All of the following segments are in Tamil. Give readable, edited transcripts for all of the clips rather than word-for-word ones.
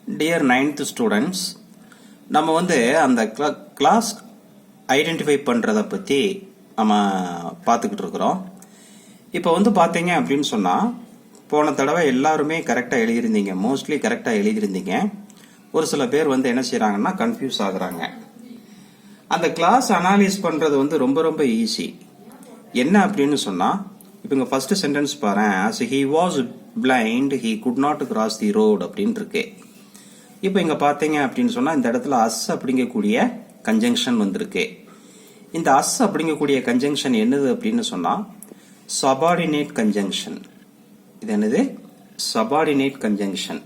Dear 9th students, நம்ம வந்து அந்த கிளாஸ் ஐடென்டிஃபை பண்ணுறதை பற்றி நம்ம பார்த்துக்கிட்டு இருக்கிறோம். இப்போ வந்து பார்த்தீங்க அப்படின்னு சொன்னால், போன தடவை எல்லாருமே கரெக்டாக எழுதியிருந்தீங்க, மோஸ்ட்லி கரெக்டாக எழுதியிருந்தீங்க. ஒரு சில பேர் வந்து என்ன செய்கிறாங்கன்னா கன்ஃபியூஸ் ஆகுறாங்க. அந்த கிளாஸ் அனாலிஸ் பண்ணுறது வந்து ரொம்ப ரொம்ப ஈஸி. என்ன அப்படின்னு சொன்னால், இப்போ இங்கே ஃபர்ஸ்ட் சென்டென்ஸ் பாரு, as he was blind he could not cross the road அப்படின்னு இருக்கு. இப்போ இங்க பாத்தீங்க அப்படின்னு சொன்னா இந்த இடத்துல அஸ் அப்படிங்கக்கூடிய கன்ஜங்ஷன் வந்திருக்கு. இந்த அஸ் அப்படிங்கக்கூடிய கன்ஜங்ஷன் என்னது அப்படின்னு சொன்னா சபார்டினேட் கன்ஜங்ஷன். இது என்னது? Subordinate conjunction.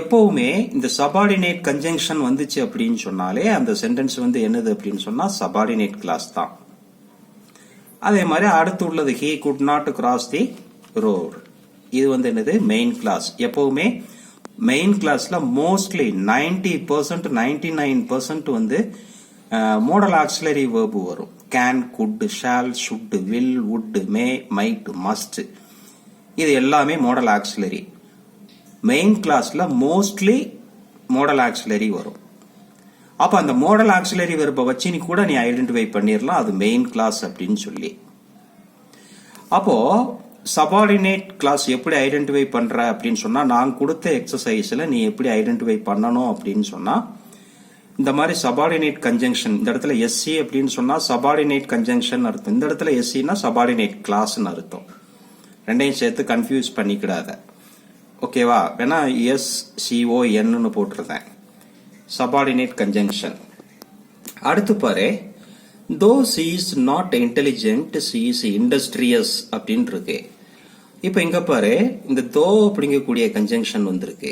எப்பவுமே இந்த சபார்டினேட் கன்ஜங்ஷன் வந்துச்சு அப்படின்னு சொன்னாலே அந்த சென்டென்ஸ் வந்து என்னது அப்படின்னு சொன்னா சபார்டினேட் கிளாஸ் தான். அதே மாதிரி அடுத்து உள்ளது he could not cross the road. இது வந்து என்னது? Main clause. எப்பவுமே மெயின் கிளாஸ்ல மோஸ்ட்லி 90% 99% வந்து மோடல் ஆக்சிலரி வேர்பு வரும். Can, could, shall, should, will, would, may, might, must. இது எல்லாமே மோடல் ஆக்சிலரி. மெயின் கிளாஸ்ல மோஸ்ட்லி மோடல் ஆக்சிலரி வரும். அப்ப அந்த மோடல் ஆக்சிலரி வெர்பை வச்சு நீ கூட நீ ஐடென்டிஃபை பண்ணிடலாம் அது மெயின் கிளாஸ் அப்படின்னு சொல்லி. அப்போ சபார்டினேட் கிளாஸ் எப்படி ஐடென்டிஃபை பண்ற அப்படின்னு சொன்னா, நான் கொடுத்த எக்ஸசைஸ்ல நீ எப்படி ஐடென்டிஃபை பண்ணணும் அப்படின்னு சொன்னா, இந்த மாதிரி சபார்டினேட் கன்ஜங்ஷன், இந்த இடத்துல எஸ்சி அப்படின்னு சொன்னா சபார்டினேட் கன்ஜங்ஷன் அர்த்தம், இந்த இடத்துல எஸ்சினா சபார்டினேட் கிளாஸ்ன்னு அர்த்தம். ரெண்டையும் சேர்த்து கன்ஃபியூஸ் பண்ணிக்கிடாத, ஓகேவா? வேணா எஸ் சிஓ என்னு போட்டிருந்தேன், சபார்டினேட் கன்ஜங்ஷன். அடுத்து பாரு, தோ C is not intelligent C is industrious அப்படின்னு இருக்கு. இப்ப இங்க பாரு, இந்த தோ அப்படிங்கக்கூடிய கன்ஜங்ஷன் வந்திருக்கு.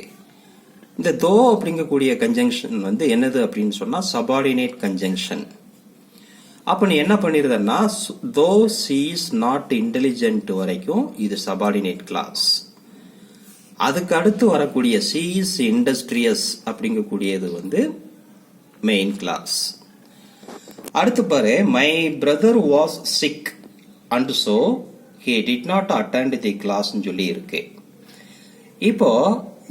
இந்த தோ அப்படிங்கக்கூடிய கன்ஜங்ஷன் வந்து என்னது அப்படின்னு சொன்னா சபார்டினேட் கன்ஜங்ஷன். அப்ப நீ என்ன பண்ணிருந்தா, தோ சி இஸ் நாட் இன்டெலிஜென்ட் வரைக்கும் இது சபார்டினேட் கிளாஸ். அதுக்கு அடுத்து வரக்கூடிய சி இஸ் இண்டஸ்ட்ரியஸ் அப்படிங்கக்கூடியது வந்து மெயின் கிளாஸ். அடுத்து பாரு, my brother was sick and so he did not attend the class ன்னு சொல்லி இருக்கு. இப்போ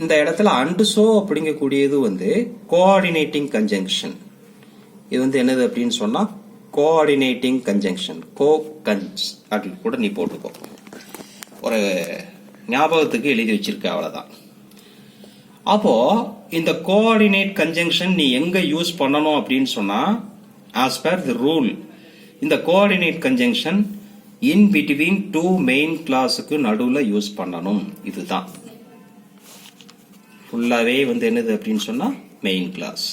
இந்த இடத்துல and so அப்படிங்கக்கூடியது வந்து கோஆர்டினேட்டிங் கன்ஜங்ஷன். இது வந்து என்னது அப்படின்னு சொன்னா கோஆர்டினேட்டிங் கன்ஜங்ஷன், கோ கன்ஸ் அப்படின்னு கூட நீ போட்டுக்கோ, ஒரு ஞாபகத்துக்கு எழுதி வச்சிருக்க, அவ்வளவுதான். அப்போ இந்த கோஆர்டினேட் கன்ஜங்ஷன் நீ எங்க யூஸ் பண்ணணும் அப்படின்னு சொன்னா, as per the rule, இந்த coordinate conjunction in between two main கிளாஸுக்கு நடுவுல யூஸ் பண்ணணும். இதுதான் ஃபுல்லாவே வந்து என்னது அப்படின்னு சொன்னா மெயின் கிளாஸ்.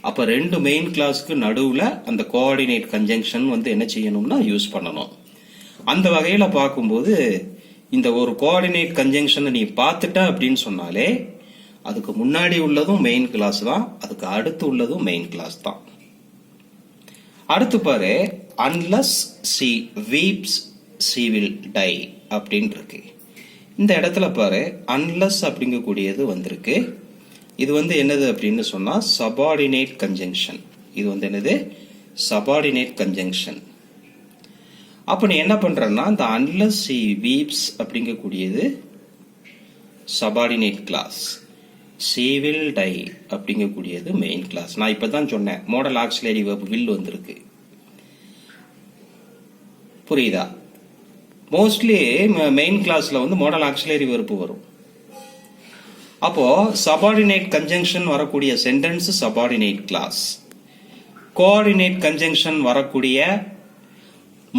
அப்ப ரெண்டு மெயின் கிளாஸுக்கு நடுவுல அந்த கோஆர்டினேட் கன்ஜங்ஷன் வந்து என்ன செய்யணும்னா யூஸ் பண்ணணும். அந்த வகையில பார்க்கும்போது இந்த ஒரு கோஆர்டினேட் கன்ஜங்ஷன் நீ பார்த்துட்ட அப்படின்னு சொன்னாலே அதுக்கு முன்னாடி உள்ளதும் மெயின் கிளாஸ் தான், அதுக்கு அடுத்து உள்ளதும் மெயின் கிளாஸ் தான். அடுத்து பாரு, unless she weeps C will tie அப்படின்னு இருக்கு. இந்த இடத்துல பாரு, அன்லஸ் அப்படிங்கக்கூடியது வந்திருக்கு. இது வந்து என்னது அப்படின்னு சொன்னா சபார்டினேட் கன்ஜங்ஷன். இது வந்து என்னது? Subordinate conjunction. அப்ப நீ என்ன பண்றன்னா, இந்த அன்லஸ் சி வீப்ஸ் அப்படிங்கக்கூடியது subordinate clause, she will die அப்படிங்கக்கூடியது மெயின் கிளாஸ். நான் இப்பதான் சொன்னேன், மோடல் ஆக்சிலரி வெர்ப் will வந்திருக்கு, புரியுதா? மோஸ்ட்லி மெயின் கிளாஸ்ல வந்து மோடல் ஆக்சிலரி வெர்ப் வரும். அப்போ சபார்டினேட் கன்ஜங்ஷன் வரக்கூடிய sentence subordinate clause, coordinate conjunction வரக்கூடிய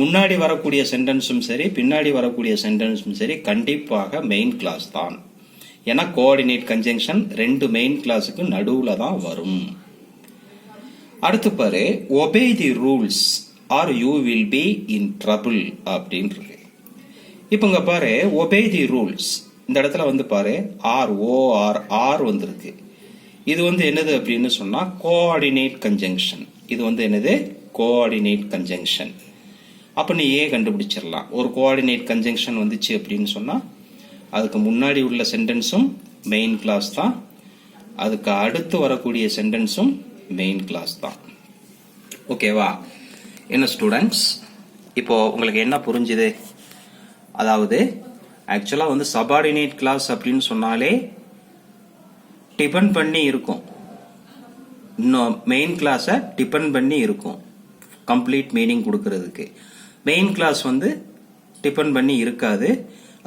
முன்னாடி வரக்கூடிய சென்டென்ஸும் சரி பின்னாடி வரக்கூடிய சென்டென்ஸும் சரி கண்டிப்பாக மெயின் கிளாஸ் தான். ஏன்னா கோஆர்டினேட் கன்ஜங்ஷன் ரெண்டு மெயின் கிளாஸுக்கு நடுவுல தான் வரும். அடுத்து பாரு, obey the rules are you will be in trouble அப்படின்னு இருக்கு. இப்ப இங்க பாரு, ஒபே தி ரூல்ஸ், இந்த இடத்துல வந்து பாரு ஆர் ஓ ஆர் ஆர் வந்திருக்கு. இது வந்து என்னது அப்படின்னு சொன்னா கோஆர்டினேட் கன்ஜங்ஷன். இது வந்து என்னது? Coordinate conjunction. அப்ப நீ ஏன் கண்டுபிடிச்சிடலாம், ஒரு கோஆர்டினேட் கன்ஜங்ஷன் வந்துச்சு அப்படின்னு சொன்னா அதுக்கு முன்னாடி உள்ள சென்டென்ஸும் மெயின் கிளாஸ் தான், அதுக்கு அடுத்து வரக்கூடிய சென்டென்ஸும் மெயின் கிளாஸ் தான். ஓகேவா? என்ன ஸ்டூடெண்ட்ஸ், இப்போ உங்களுக்கு என்ன புரிஞ்சுது? அதாவது ஆக்சுவலா வந்து சபார்டினேட் கிளாஸ் அப்படின்னு சொன்னாலே டிபெண்ட் பண்ணி இருக்கும். இன்னும் மெயின் கிளாஸை டிபெண்ட் பண்ணி இருக்கும் கம்ப்ளீட் மீனிங் கொடுக்கறதுக்கு. மெயின் கிளாஸ் வந்து டிபெண்ட் பண்ணி இருக்காது,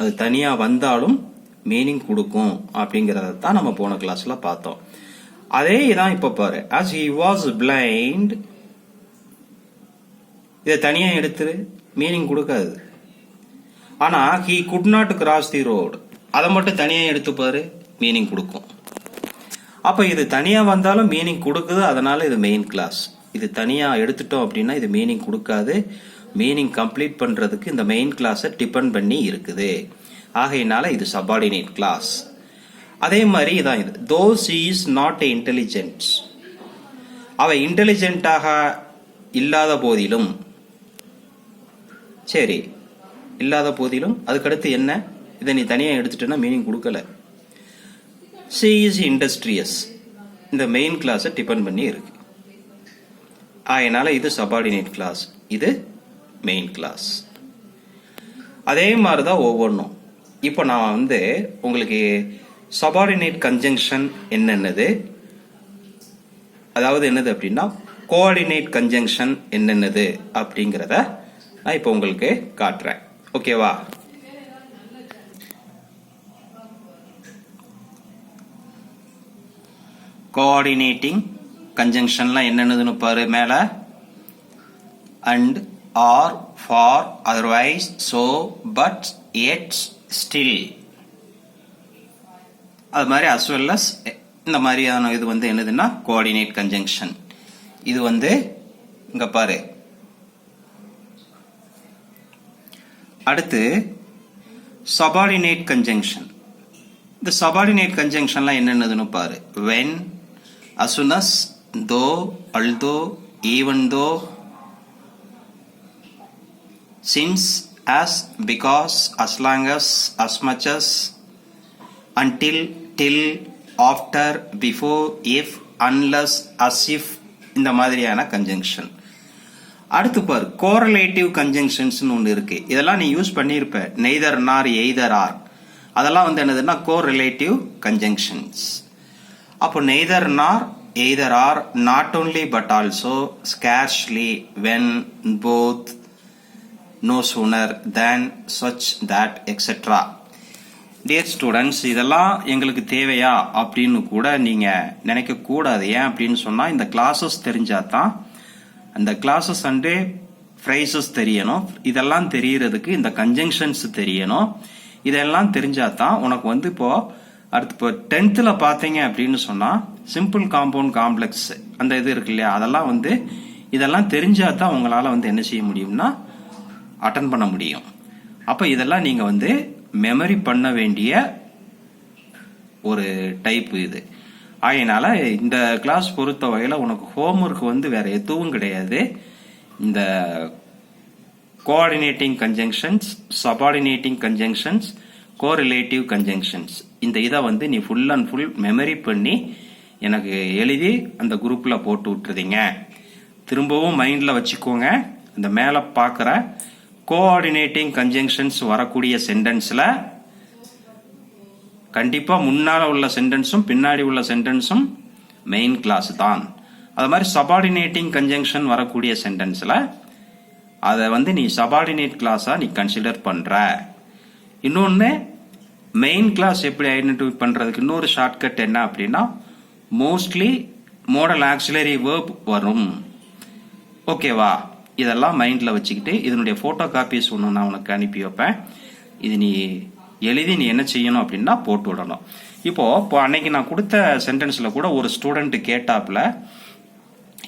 அது தனியா வந்தாலும் மீனிங் கொடுக்கும் அப்படிங்கறத தான் நம்ம போன கிளாஸ்ல பார்த்தோம். அதே தான் இப்ப பாரு, as he was blind, இதை தனியா எடுத்து மீனிங் கொடுக்காது. ஆனா he could not cross the road, அதை மட்டும் தனியா எடுத்து பாரு, மீனிங் கொடுக்கும். அப்ப இது தனியா வந்தாலும் மீனிங் கொடுக்குது, அதனால இது மெயின் கிளாஸ். இது தனியா எடுத்துட்டோம் அப்படின்னா இது மீனிங் கொடுக்காது. மீனிங் கம்ப்ளீட் பண்றதுக்கு இந்த மெயின் கிளாஸை டிபெண்ட் பண்ணி இருக்குது. ஆகையினால இது சபார்டினேட் கிளாஸ். அதே மாதிரி இதான் இது. though she is not intelligent, அவ இன்டெலிஜென்ட்டாக இல்லாத போதிலும், சரி இல்லாத போதிலும் அதுக்கடுத்து என்ன, இதை நீ தனியா எடுத்துட்டேன்னா மீனிங் கொடுக்கல. she is industrious, இந்த மெயின் கிளாஸை டிபெண்ட் பண்ணி இருக்கு. அதனால இது சபார்டினேட் கிளாஸ், இது மெயின் கிளாஸ். அதே மாதிரிதான் ஒவ்வொன்றும். இப்போ நான் வந்து உங்களுக்கு சபார்டினேட் கன்ஜங்ஷன் என்னென்னது, அதாவது என்னது அப்படின்னா கோஆர்டினேட் கன்ஜங்ஷன் என்னென்னது அப்படிங்கிறத நான் இப்போ உங்களுக்கு காட்டுறேன். ஓகேவா? கோஆர்டினேட்டிங் கன்ஜங்ஷன்லாம் என்னென்னதுன்னு பாரு மேல. And, or, for, otherwise, so, but, yet, still, அது மாதிரி as well as இந்த மாதிரியான இது வந்து என்னதுன்னா கோஆர்டினேட் கன்ஜங்ஷன். இது வந்து இங்க பாரு. அடுத்து சபார்டினேட் கன்ஜங்ஷன். இந்த சபார்டினேட் கன்ஜங்ஷன்லாம் என்னென்னதுன்னு பாரு. when, as soon as, though, although, even though, since, as, because, as long as much as, until, till, after, before, if, unless, as if, இந்த மாதிரியான கன்ஜங்ஷன். அடுத்து பாரு, கோரிலேட்டிவ் கன்ஜங்ஷன்ஸ் ஒன்று இருக்கு. இதெல்லாம் நீ யூஸ் பண்ணியிருப்ப. நெய்தர், நார், எய்தர், ஆர், அதெல்லாம் வந்து என்னதுன்னா கோரிலேட்டிவ் கன்ஜங்ஷன்ஸ். அப்போ neither, nor, either, or, not only but also, scarcely, when, both, no sooner than, such that, etc. Dear students, இதெல்லாம் எங்களுக்கு தேவையா அப்படின்னு கூட நீங்க நினைக்க கூடாது. ஏன் அப்படின்னு சொன்னா இந்த கிளாஸஸ் தெரிஞ்சாதான், அந்த கிளாஸஸ் அண்டு ஃப்ரைசஸ் தெரியணும். இதெல்லாம் தெரியறதுக்கு இந்த கன்ஜங்ஷன்ஸ் தெரியணும். இதெல்லாம் தெரிஞ்சாதான் உனக்கு வந்து இப்போ அடுத்து இப்போ 10th பாத்தீங்க அப்படின்னு சொன்னா சிம்பிள் காம்பவுண்ட் காம்ப்ளெக்ஸ் அந்த இது இருக்கு இல்லையா, அதெல்லாம் வந்து இதெல்லாம் தெரிஞ்சாதான் உங்களால வந்து என்ன செய்ய முடியும்னா அட்டன் பண்ண முடியும். அப்ப இதெல்லாம் நீங்க வந்து மெமரி பண்ண வேண்டிய ஒரு டைப் இது. அதனால இந்த கிளாஸ் பொறுத்த வகையில உனக்கு ஹோம்ஒர்க் வந்து வேற எதுவும் கிடையாது. இந்த coordinating conjunctions, subordinating conjunctions, correlative conjunctions, இந்த இதை வந்து நீ ஃபுல் அண்ட் ஃபுல் மெமரி பண்ணி எனக்கு எழுதி அந்த குரூப்ல போட்டு விட்டுருதீங்க. திரும்பவும் மைண்ட்ல வச்சுக்கோங்க. இந்த மேல பாக்குற கோஆர்டினேட்டிங் கன்ஜங்ஷன்ஸ் வரக்கூடிய சென்டென்ஸ்ல கண்டிப்பா முன்னால உள்ள சென்டென்ஸும் பின்னாடி உள்ள சென்டென்ஸும் மெயின் கிளாஸ் தான். அது மாதிரி சபார்டினேட்டிங் கன்ஜங்ஷன் வரக்கூடிய சென்டென்ஸ்ல அதை வந்து நீ சபார்டினேட் கிளாஸா நீ கன்சிடர் பண்ற. இன்னொன்னு மெயின் கிளாஸ் எப்படி ஐடென்டிஃபை பண்றதுக்கு இன்னொரு ஷார்ட்கட் என்ன அப்படின்னா, மோஸ்ட்லி மோடல் ஆக்சிலரி வேர்ப் வரும். ஓகேவா? இதெல்லாம் மைண்ட்ல வச்சுக்கிட்டு இதனுடைய போட்டோ காப்பீஸ் ஒன்று நான் உனக்கு அனுப்பி வைப்பேன். இது நீ எழுதி நீ என்ன செய்யணும் அப்படின்னா போட்டு விடணும். இப்போ அன்னைக்கு நான் கொடுத்த சென்டென்ஸ்ல கூட ஒரு ஸ்டூடெண்ட் கேட்டாப்ல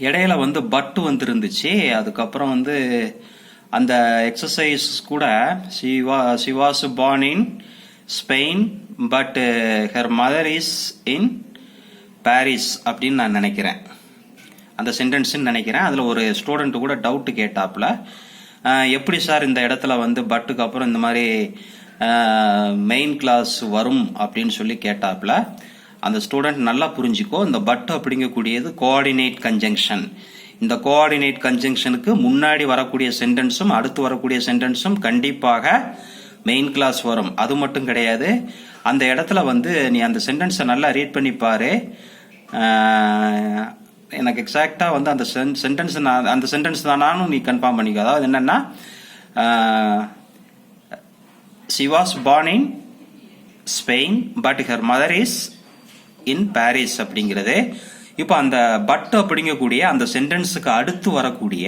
இடையில வந்து பட் வந்து இருந்துச்சு. அதுக்கப்புறம் வந்து அந்த எக்ஸசைஸ் கூட she was born in Spain but her mother is in Paris அப்படின்னு நான் நினைக்கிறேன். அந்த சென்டென்ஸ் நினைக்கிறேன். அதுல ஒரு ஸ்டூடெண்ட் கூட டவுட் கேட்டாப்ல, எப்படி சார் இந்த இடத்துல வந்து பட்டுக்கு அப்புறம் இந்த மாதிரி மெயின் கிளாஸ் வரும் அப்படின்னு சொல்லி கேட்டாப்ல. அந்த ஸ்டூடெண்ட் நல்லா புரிஞ்சுக்கோ, இந்த பட் அப்படிங்கக்கூடியது கோஆர்டினேட் கன்ஜங்ஷன். இந்த கோஆர்டினேட் கன்ஜங்ஷனுக்கு முன்னாடி வரக்கூடிய சென்டென்ஸும் அடுத்து வரக்கூடிய சென்டென்ஸும் கண்டிப்பாக மெயின் கிளாஸ் வரும். அது மட்டும் கிடையாது, அந்த இடத்துல வந்து நீ அந்த சென்டென்ஸை நல்லா ரீட் பண்ணி பாரு. எனக்கு எக்ஸாக்டா வந்து அந்த சென்டென்ஸ் அந்த சென்டென்ஸ் தானான்னு நீ கன்ஃபார்ம் பண்ணிக்க. அதாவது என்னன்னா, she was born in Spain but her mother is in Paris அப்படிங்கிறது. இப்போ அந்த பட் அப்படிங்கக்கூடிய அந்த சென்டென்ஸுக்கு அடுத்து வரக்கூடிய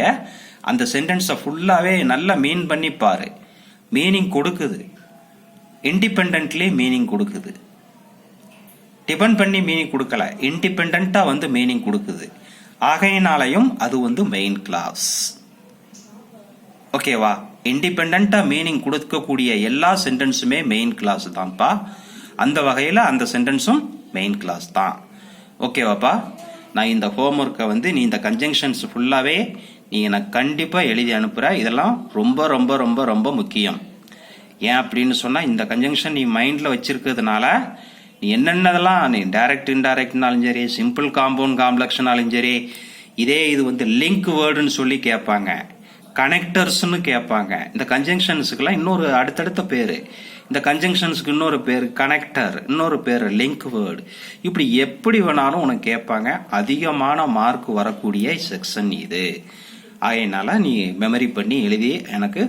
அந்த சென்டென்ஸை ஃபுல்லாவே நல்லா மீன் பண்ணி பாரு. மீனிங் கொடுக்குது, இண்டிபெண்டன்ட்லி மீனிங் கொடுக்குது, டிபெண்ட் பண்ணி மீனிங் கொடுக்கல, இண்டிபெண்டா வந்து மீனிங் கொடுக்குது. ஆகையினாலையும் அது வந்து மெயின் கிளாஸ். ஓகேவா? இண்டிபெண்டா மீனிங் கொடுக்கக்கூடிய எல்லா சென்டென்ஸுமே மெயின் கிளாஸ் தான்ப்பா. அந்த வகையில் அந்த சென்டென்ஸும் மெயின் கிளாஸ் தான். ஓகேவாப்பா? நான் இந்த ஹோம்ஒர்க்கை வந்து நீ இந்த கன்ஜங்ஷன்ஸ் ஃபுல்லாகவே நீ எனக்கு கண்டிப்பாக எழுதி அனுப்புகிற. இதெல்லாம் ரொம்ப ரொம்ப ரொம்ப ரொம்ப முக்கியம். ஏன் அப்படின்னு சொன்னால், இந்த கன்ஜங்ஷன் நீ மைண்டில் வச்சிருக்கிறதுனால நீ என்னென்னதெல்லாம் நீ டைரக்ட் இன்டைரக்ட்னாலும் சரி, சிம்பிள் காம்பவுண்ட் காம்ப்ளெக்ஸ்னாலும் சரி, இதே இது வந்து லிங்க் வேர்டுன்னு சொல்லி கேட்பாங்க, கனெக்டர்ஸ்னு கேட்பாங்க. இந்த கன்ஜங்ஷன்ஸுக்கெல்லாம் இன்னொரு அடுத்தடுத்த பேர். இந்த கன்ஜங்ஷன்ஸுக்கு இன்னொரு பேர் கனெக்டர், இன்னொரு பேர் லிங்க் வேர்டு. இப்படி எப்படி வேணாலும் உனக்கு கேட்பாங்க. அதிகமான மார்க் வரக்கூடிய செக்ஷன் இது. அதனால நீ மெமரி பண்ணி எழுதி எனக்கு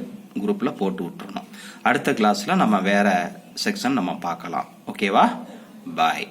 குரூப்பில் போட்டு விட்டுறணும். அடுத்த கிளாஸில் நம்ம வேற செக்ஷன் நம்ம பார்க்கலாம். ஓகேவா? பாய்.